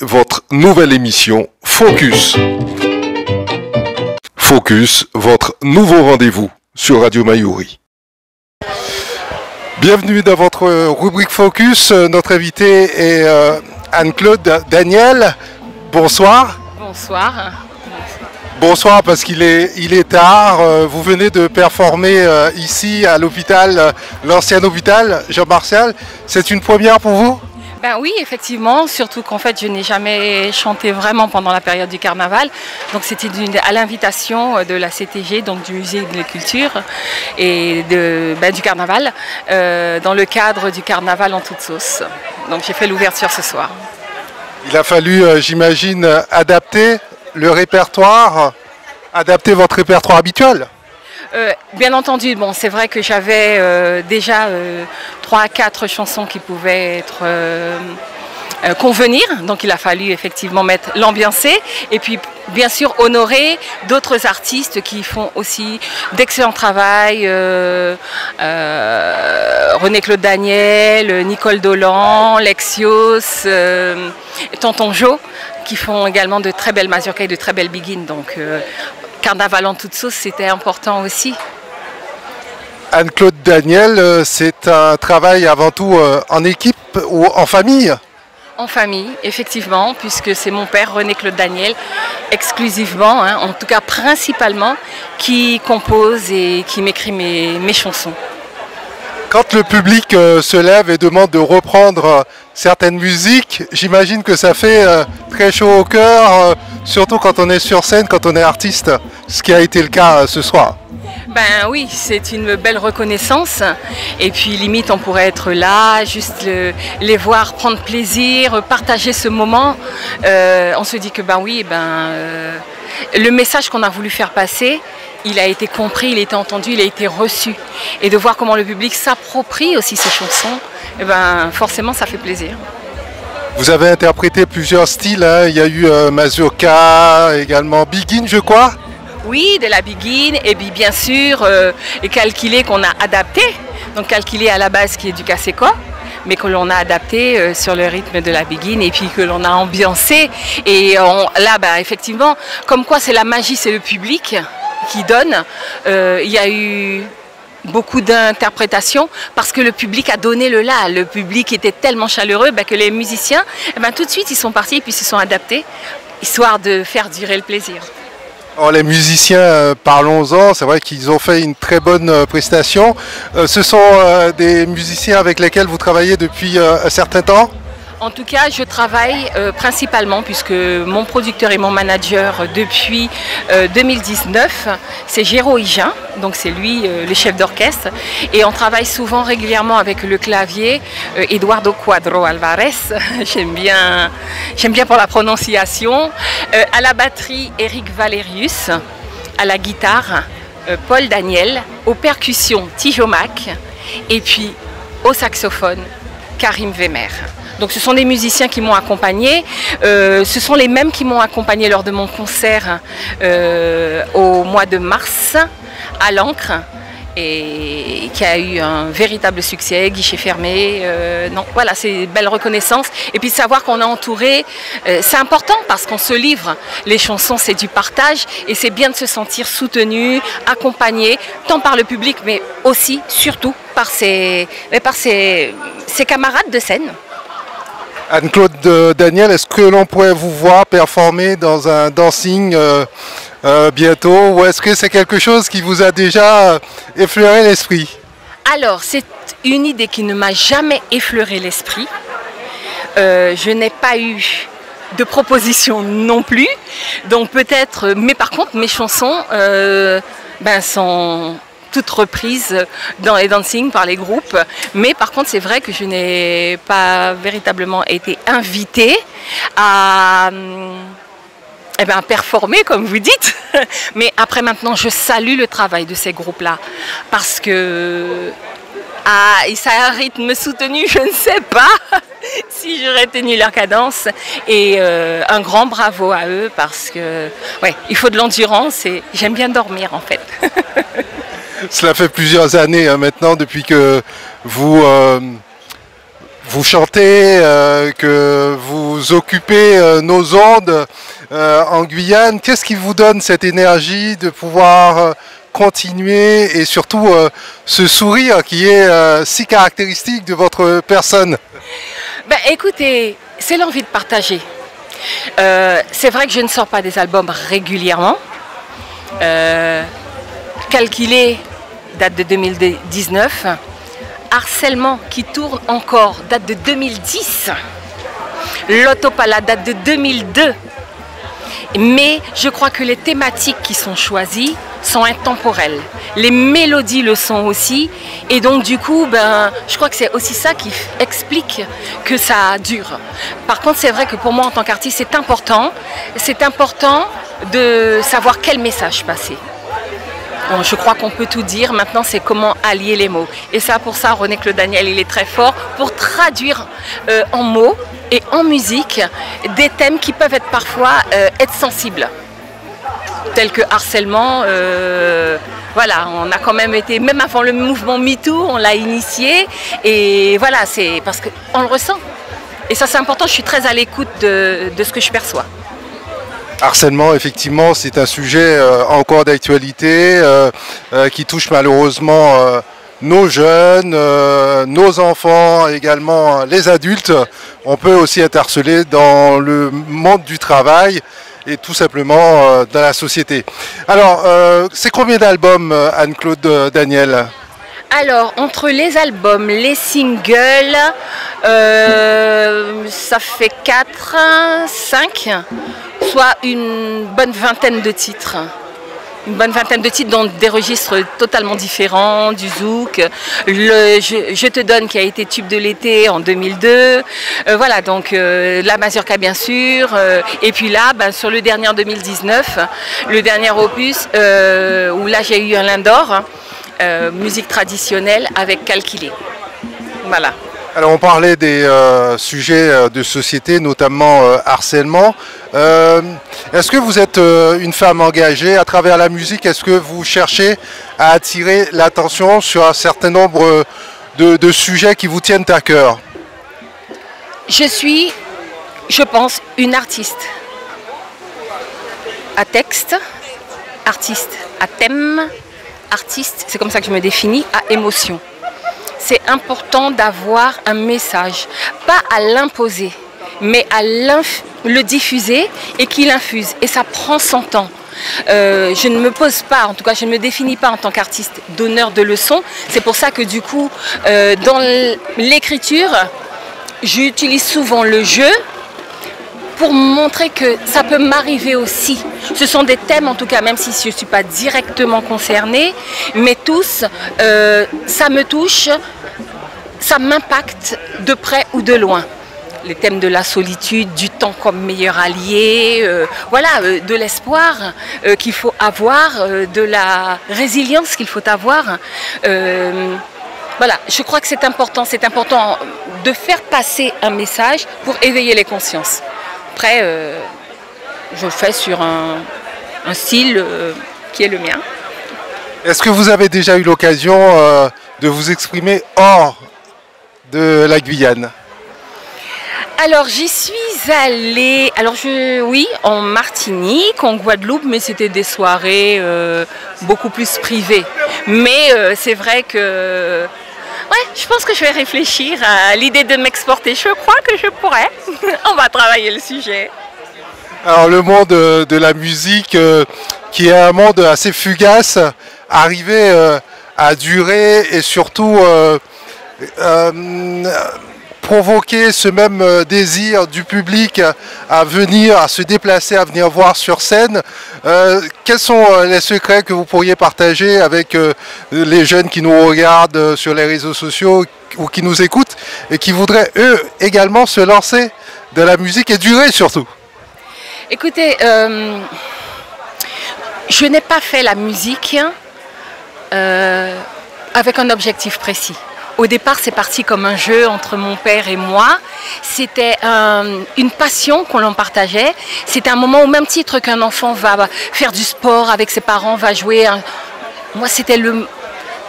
Votre nouvelle émission Focus. Focus, votre nouveau rendez-vous sur Radio Mayuri. Bienvenue dans votre rubrique Focus. Notre invité est Anne-Claude Daniel. Bonsoir. Bonsoir. Bonsoir parce qu'il est tard. Vous venez de performer ici à l'hôpital, l'ancien hôpital Jean-Martial. C'est une première pour vous ? Ben oui, effectivement, surtout qu'en fait je n'ai jamais chanté vraiment pendant la période du carnaval. Donc c'était à l'invitation de la CTG, donc du musée de la culture et du carnaval, dans le cadre du carnaval en toute sauce. Donc j'ai fait l'ouverture ce soir. Il a fallu, j'imagine, adapter le répertoire, adapter votre répertoire habituel. Bien entendu, bon, c'est vrai que j'avais déjà 3 à 4 chansons qui pouvaient être convenir, donc il a fallu effectivement mettre l'ambiancé et puis bien sûr honorer d'autres artistes qui font aussi d'excellent travail, René-Claude Daniel, Nicole Dolan, Lexios, Tonton Joe, qui font également de très belles mazurkas et de très belles biguines. Donc Carnaval en toute sauce, c'était important aussi. Anne-Claude Daniel, c'est un travail avant tout en équipe ou en famille ? En famille, effectivement, puisque c'est mon père, René-Claude Daniel, exclusivement, en tout cas principalement, qui compose et qui m'écrit mes chansons. Quand le public se lève et demande de reprendre certaines musiques, j'imagine que ça fait très chaud au cœur, surtout quand on est sur scène, quand on est artiste, ce qui a été le cas ce soir. Ben oui, c'est une belle reconnaissance et puis limite on pourrait être là, juste les voir prendre plaisir, partager ce moment. On se dit que le message qu'on a voulu faire passer, il a été compris, il a été entendu, il a été reçu. Et de voir comment le public s'approprie aussi ces chansons, forcément ça fait plaisir. Vous avez interprété plusieurs styles, hein. Il y a eu mazurka, également biguine je crois. Oui, de la biguine et puis bien sûr les calquilés qu'on a adaptés. Donc calquilé à la base qui est du caseco, mais que l'on a adapté sur le rythme de la biguine et puis que l'on a ambiancé. Et là, effectivement, comme quoi c'est la magie, c'est le public qui donne. Il y a eu beaucoup d'interprétations parce que le public a donné le là. Le public était tellement chaleureux que les musiciens, tout de suite, ils sont partis et puis se sont adaptés, histoire de faire durer le plaisir. Alors, les musiciens, parlons-en, c'est vrai qu'ils ont fait une très bonne prestation. Ce sont des musiciens avec lesquels vous travaillez depuis un certain temps ? En tout cas, je travaille principalement, puisque mon producteur et mon manager depuis 2019, c'est Géraud Higin, donc c'est lui le chef d'orchestre. Et on travaille souvent régulièrement avec le clavier Eduardo Cuadro Alvarez, j'aime bien pour la prononciation. À la batterie, Eric Valerius, à la guitare, Paul Daniel, aux percussions, Tijo Mac, et puis au saxophone, Karim Vemer. Donc ce sont des musiciens qui m'ont accompagné, ce sont les mêmes qui m'ont accompagné lors de mon concert au mois de mars à l'Ancre et qui a eu un véritable succès, guichet fermé. Voilà, c'est une belle reconnaissance. Et puis savoir qu'on est entouré, c'est important parce qu'on se livre. Les chansons, c'est du partage et c'est bien de se sentir soutenu, accompagné, tant par le public, mais aussi, surtout, par ses camarades de scène. Anne-Claude Daniel, est-ce que l'on pourrait vous voir performer dans un dancing bientôt ou est-ce que c'est quelque chose qui vous a déjà effleuré l'esprit ? Alors, c'est une idée qui ne m'a jamais effleuré l'esprit. Je n'ai pas eu de proposition non plus, donc peut-être, mais par contre mes chansons sont toutes reprises dans les dancing par les groupes, mais par contre c'est vrai que je n'ai pas véritablement été invitée à performer comme vous dites, mais après maintenant je salue le travail de ces groupes-là parce que ça a un rythme soutenu, je ne sais pas si j'aurais tenu leur cadence et un grand bravo à eux parce que il faut de l'endurance et j'aime bien dormir en fait. Cela fait plusieurs années maintenant depuis que vous vous chantez, que vous occupez nos ondes en Guyane. Qu'est-ce qui vous donne cette énergie de pouvoir continuer et surtout ce sourire qui est si caractéristique de votre personne? Ben, écoutez, c'est l'envie de partager. C'est vrai que je ne sors pas des albums régulièrement. Calculé date de 2019. Harcèlement qui tourne encore date de 2010. L'Autopala date de 2002. Mais je crois que les thématiques qui sont choisies sont intemporelles. Les mélodies le sont aussi. Et donc du coup, ben, je crois que c'est aussi ça qui explique que ça dure. Par contre, c'est vrai que pour moi en tant qu'artiste, c'est important de savoir quel message passer. Bon, je crois qu'on peut tout dire, maintenant c'est comment allier les mots. Et ça, pour ça, René-Claude Daniel, il est très fort pour traduire en mots et en musique des thèmes qui peuvent être parfois être sensibles. Tels que harcèlement, voilà, on a quand même été, même avant le mouvement MeToo, on l'a initié. Et voilà, c'est parce qu'on le ressent. Et ça c'est important, je suis très à l'écoute de ce que je perçois. Harcèlement, effectivement, c'est un sujet encore d'actualité qui touche malheureusement nos jeunes, nos enfants, également les adultes. On peut aussi être harcelé dans le monde du travail et tout simplement dans la société. Alors, c'est combien d'albums, Anne-Claude Daniel? Alors, entre les albums, les singles, ça fait 4, 5, soit une bonne vingtaine de titres. Une bonne vingtaine de titres dans des registres totalement différents, du zouk, Je te donne qui a été tube de l'été en 2002, voilà, donc la mazurka bien sûr, et puis là, ben, sur le dernier en 2019, le dernier opus, où là j'ai eu un Lindor, musique traditionnelle avec Calquilé. Voilà. Alors on parlait des sujets de société, notamment harcèlement. Est-ce que vous êtes une femme engagée à travers la musique? Est-ce que vous cherchez à attirer l'attention sur un certain nombre de sujets qui vous tiennent à cœur? Je suis, je pense, une artiste à texte, artiste à thème, artiste, c'est comme ça que je me définis, à émotion. C'est important d'avoir un message, pas à l'imposer, mais à le diffuser et qu'il infuse. Et ça prend son temps. Je ne me pose pas, en tout cas je ne me définis pas en tant qu'artiste donneur de leçons. C'est pour ça que du coup, dans l'écriture, j'utilise souvent le jeu pour montrer que ça peut m'arriver aussi. Ce sont des thèmes, en tout cas, même si je ne suis pas directement concernée, mais tous, ça me touche, ça m'impacte de près ou de loin. Les thèmes de la solitude, du temps comme meilleur allié, voilà, de l'espoir qu'il faut avoir, de la résilience qu'il faut avoir. Voilà, je crois que c'est important de faire passer un message pour éveiller les consciences. Après, je le fais sur un style qui est le mien. Est-ce que vous avez déjà eu l'occasion de vous exprimer hors de la Guyane? Alors j'y suis allée, oui, en Martinique, en Guadeloupe, mais c'était des soirées beaucoup plus privées. Mais c'est vrai que ouais, je pense que je vais réfléchir à l'idée de m'exporter. Je crois que je pourrais. On va travailler le sujet. Alors le monde de la musique, qui est un monde assez fugace, arriver à durer et surtout provoquer ce même désir du public à venir, à se déplacer, à venir voir sur scène. Quels sont les secrets que vous pourriez partager avec les jeunes qui nous regardent sur les réseaux sociaux ou qui nous écoutent et qui voudraient eux également se lancer dans la musique et durer surtout? Écoutez, je n'ai pas fait la musique avec un objectif précis. Au départ, c'est parti comme un jeu entre mon père et moi. C'était une passion qu'on en partageait. C'était un moment au même titre qu'un enfant va faire du sport avec ses parents, va jouer. Moi, c'était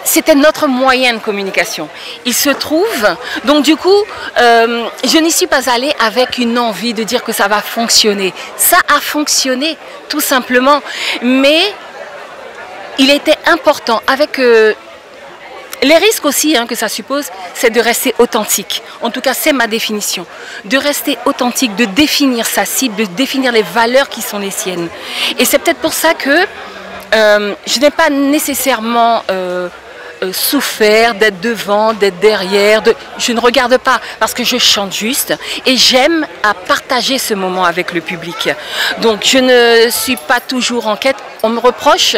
c'était notre moyen de communication. Il se trouve, donc du coup, je n'y suis pas allée avec une envie de dire que ça va fonctionner. Ça a fonctionné, tout simplement. Mais il était important, avec les risques aussi que ça suppose, c'est de rester authentique. En tout cas, c'est ma définition. De rester authentique, de définir sa cible, de définir les valeurs qui sont les siennes. Et c'est peut-être pour ça que je n'ai pas nécessairement souffert d'être devant, d'être derrière. Je ne regarde pas parce que je chante juste et j'aime à partager ce moment avec le public. Donc je ne suis pas toujours en quête. On me reproche,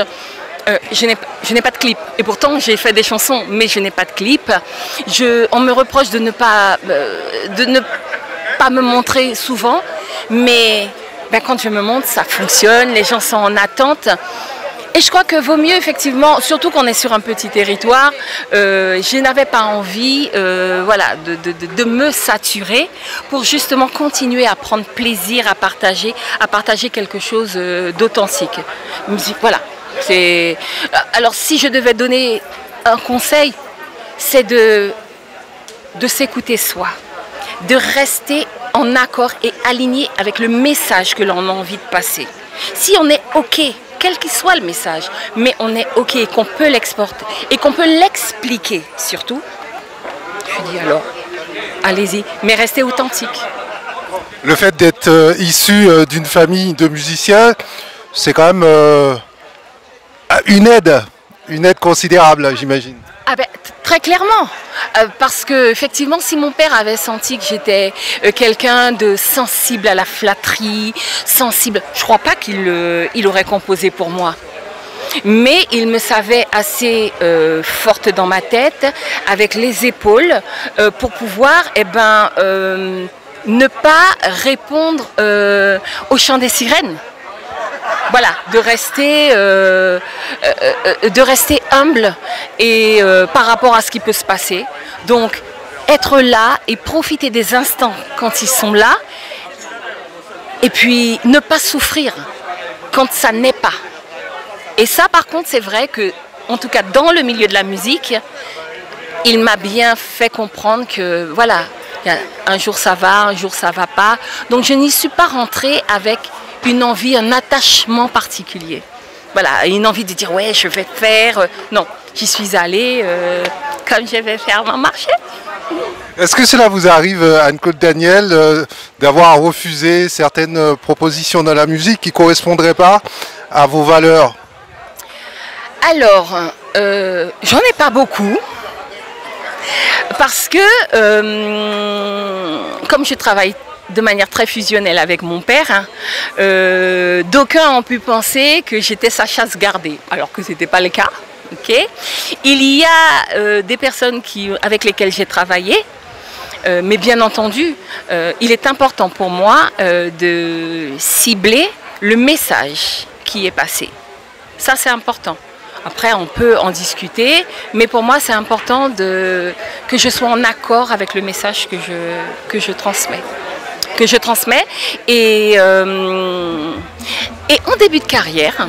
je n'ai pas de clip. Et pourtant j'ai fait des chansons, mais je n'ai pas de clip. On me reproche de ne pas me montrer souvent, mais quand je me montre, ça fonctionne, les gens sont en attente. Et je crois que vaut mieux effectivement, surtout qu'on est sur un petit territoire, je n'avais pas envie de me saturer pour justement continuer à prendre plaisir à partager quelque chose d'authentique. Voilà. Alors si je devais donner un conseil, c'est de s'écouter soi, de rester en accord et aligné avec le message que l'on a envie de passer. Si on est OK, quel qu'il soit le message, mais on est OK et qu'on peut l'exporter et qu'on peut l'expliquer surtout, je dis alors, allez-y, mais restez authentique. Le fait d'être issu d'une famille de musiciens, c'est quand même une aide considérable, j'imagine. Ah ben, très clairement, parce que effectivement, si mon père avait senti que j'étais quelqu'un de sensible à la flatterie, sensible, je crois pas qu'il aurait composé pour moi. Mais il me savait assez forte dans ma tête, avec les épaules, pour pouvoir ne pas répondre au chant des sirènes. Voilà, de rester humble et par rapport à ce qui peut se passer. Donc, être là et profiter des instants quand ils sont là. Et puis, ne pas souffrir quand ça n'est pas. Et ça, par contre, c'est vrai que, en tout cas, dans le milieu de la musique, il m'a bien fait comprendre que, voilà, un jour ça va, un jour ça va pas. Donc, je n'y suis pas rentrée avec une envie, un attachement particulier. Voilà, une envie de dire ouais, je vais faire. Non, j'y suis allée comme je vais faire mon marché. Est-ce que cela vous arrive, Anne-Claude Daniel, d'avoir refusé certaines propositions dans la musique qui ne correspondraient pas à vos valeurs? Alors, j'en ai pas beaucoup. Parce que, comme je travaille de manière très fusionnelle avec mon père, d'aucuns ont pu penser que j'étais sa chasse gardée, alors que ce n'était pas le cas. Okay. Il y a des personnes avec lesquelles j'ai travaillé, mais bien entendu, il est important pour moi de cibler le message qui est passé. Ça, c'est important. Après, on peut en discuter, mais pour moi, c'est important que je sois en accord avec le message que je transmets. Et en début de carrière,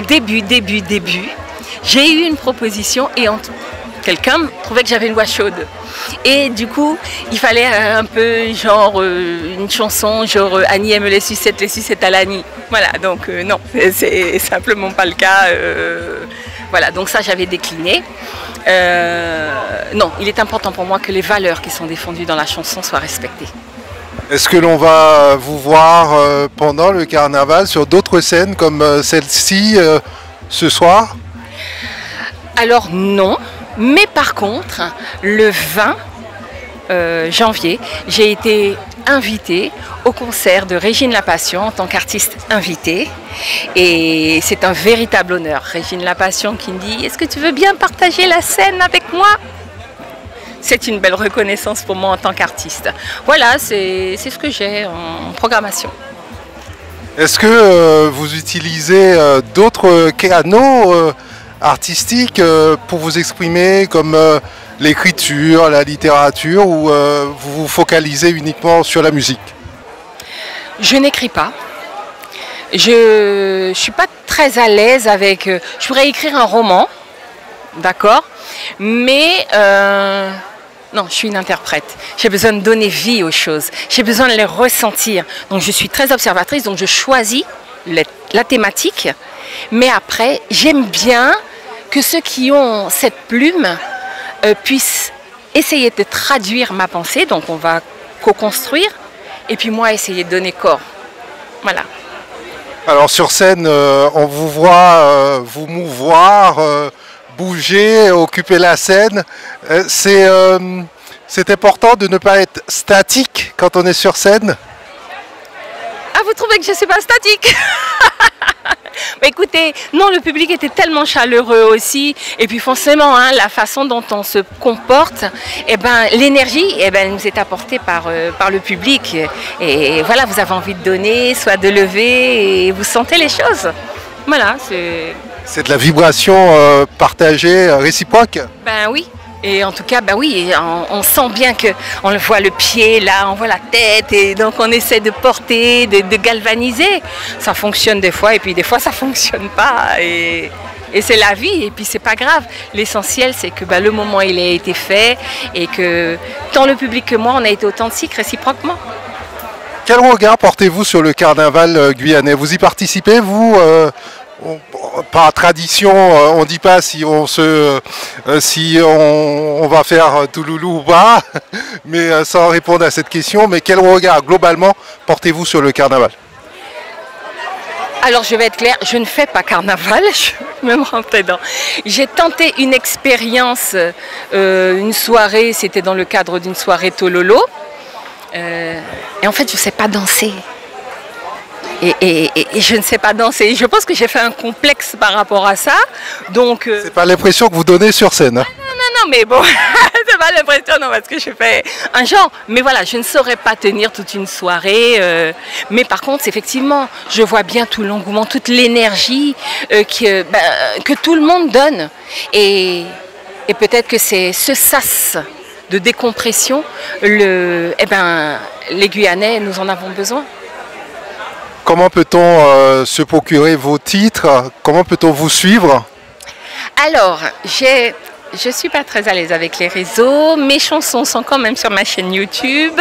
début, j'ai eu une proposition et quelqu'un trouvait que j'avais une voix chaude. Et du coup, il fallait un peu genre une chanson, genre Annie aime les sucettes à l'Annie. Voilà, donc non, c'est simplement pas le cas. Voilà, donc ça j'avais décliné. Non, il est important pour moi que les valeurs qui sont défendues dans la chanson soient respectées. Est-ce que l'on va vous voir pendant le carnaval sur d'autres scènes comme celle-ci ce soir? Alors non, mais par contre, le 20 janvier, j'ai été invitée au concert de Régine Lapassion en tant qu'artiste invitée. Et c'est un véritable honneur. Régine Lapassion qui me dit « Est-ce que tu veux bien partager la scène avec moi ?» C'est une belle reconnaissance pour moi en tant qu'artiste. Voilà, c'est ce que j'ai en programmation. Est-ce que vous utilisez d'autres canaux artistiques pour vous exprimer, comme l'écriture, la littérature, ou vous vous focalisez uniquement sur la musique? Je n'écris pas. Je ne suis pas très à l'aise avec... je pourrais écrire un roman, d'accord? Mais non, je suis une interprète. J'ai besoin de donner vie aux choses. J'ai besoin de les ressentir. Donc je suis très observatrice, donc je choisis la thématique. Mais après, j'aime bien que ceux qui ont cette plume puissent essayer de traduire ma pensée. Donc on va co-construire. Et puis moi, essayer de donner corps. Voilà. Alors sur scène, on vous voit vous mouvoir, bouger, occuper la scène. C'est important de ne pas être statique quand on est sur scène. Ah, vous trouvez que je ne suis pas statique? Mais écoutez, non, le public était tellement chaleureux aussi. Et puis forcément, hein, la façon dont on se comporte, eh ben, l'énergie elle nous est apportée par le public. Et voilà, vous avez envie de donner, soit de lever, et vous sentez les choses. Voilà, c'est de la vibration partagée, réciproque. Ben oui. Et en tout cas, bah oui, on sent bien qu'on le voit le pied là, on voit la tête, et donc on essaie de porter, de galvaniser. Ça fonctionne des fois, et puis des fois ça fonctionne pas. Et c'est la vie, et puis c'est pas grave. L'essentiel, c'est que le moment il a été fait, et que tant le public que moi, on a été authentique réciproquement. Quel regard portez-vous sur le carnaval guyanais? Vous y participez, vous par tradition, on ne dit pas si on va faire Touloulou ou pas, mais sans répondre à cette question, mais quel regard globalement portez-vous sur le carnaval? Alors je vais être claire, je ne fais pas carnaval, je me rentrer dedans. J'ai tenté une expérience, une soirée, c'était dans le cadre d'une soirée Tololo, et en fait je ne sais pas danser. Et je ne sais pas danser. Je pense que j'ai fait un complexe par rapport à ça. Donc c'est pas l'impression que vous donnez sur scène. Hein. Non, mais bon, c'est pas l'impression, non, parce que je fais un genre. Mais voilà, je ne saurais pas tenir toute une soirée. Mais par contre, effectivement, je vois bien tout l'engouement, toute l'énergie que tout le monde donne. Et peut-être que c'est ce sas de décompression, les Guyanais, nous en avons besoin. Comment peut-on se procurer vos titres? Comment peut-on vous suivre? Alors, je ne suis pas très à l'aise avec les réseaux. Mes chansons sont quand même sur ma chaîne YouTube.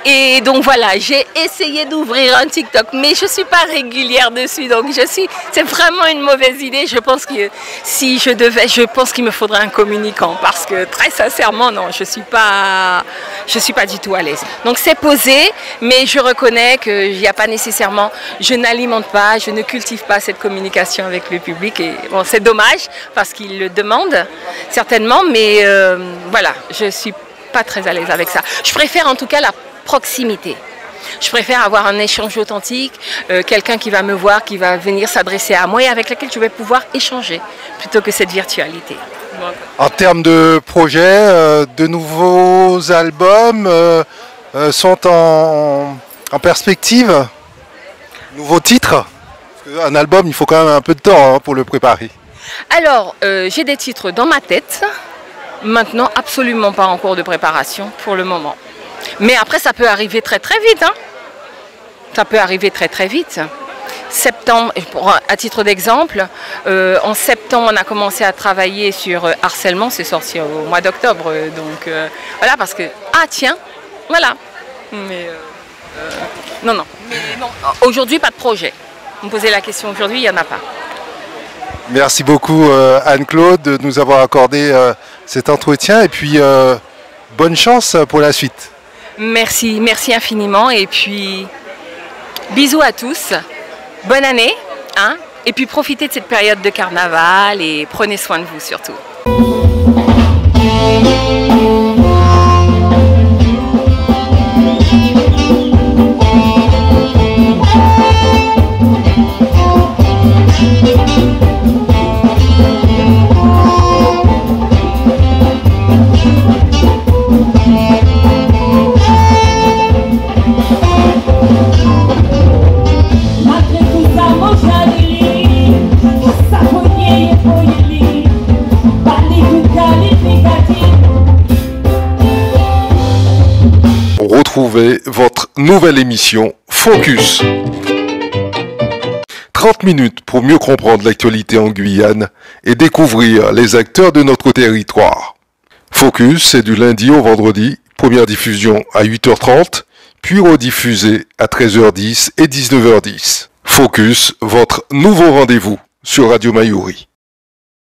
Et donc voilà, j'ai essayé d'ouvrir un TikTok, mais je ne suis pas régulière dessus. Donc c'est vraiment une mauvaise idée. Je pense que si je devais, je pense qu'il me faudrait un communicant. Parce que très sincèrement, non, je ne suis pas du tout à l'aise. Donc c'est posé, mais je reconnais qu'il n'y a pas nécessairement, je n'alimente pas, je ne cultive pas cette communication avec le public. Et bon, c'est dommage parce qu'il le demande certainement, mais voilà, je ne suis pas très à l'aise avec ça. Je préfère en tout cas la proximité. Je préfère avoir un échange authentique, quelqu'un qui va me voir, qui va venir s'adresser à moi et avec lequel je vais pouvoir échanger, plutôt que cette virtualité. En termes de projets, de nouveaux albums sont en perspective? Nouveaux titres? Parce qu'un album, il faut quand même un peu de temps pour le préparer. Alors, j'ai des titres dans ma tête. Maintenant, absolument pas en cours de préparation pour le moment. Mais après, ça peut arriver très très vite. Hein. Ça peut arriver très très vite. Septembre, à titre d'exemple, en septembre, on a commencé à travailler sur Harcèlement. C'est sorti au mois d'octobre. Donc voilà, parce que... Ah tiens, voilà. Mais non. Mais bon, aujourd'hui, pas de projet. Vous me posez la question aujourd'hui, il n'y en a pas. Merci beaucoup Anne-Claude de nous avoir accordé cet entretien et puis bonne chance pour la suite. Merci infiniment et puis bisous à tous, bonne année hein, et puis profitez de cette période de carnaval et prenez soin de vous surtout. Retrouvez votre nouvelle émission Focus. 30 minutes pour mieux comprendre l'actualité en Guyane et découvrir les acteurs de notre territoire. Focus, c'est du lundi au vendredi, première diffusion à 8h30, puis rediffusée à 13h10 et 19h10. Focus, votre nouveau rendez-vous sur Radio Mayuri.